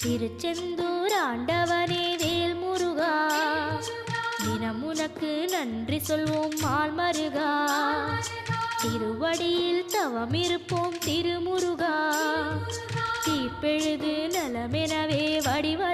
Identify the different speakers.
Speaker 1: திருச்செந்தூர் ஆண்டவனே வேல் முருகா, தினம் உனக்கு நன்றி சொல்வோம் மால் மருகா. திருவடியில் தவம் இருப்போம் திருமுருகா, தீப்பெழுது நலமெனவே வடிவ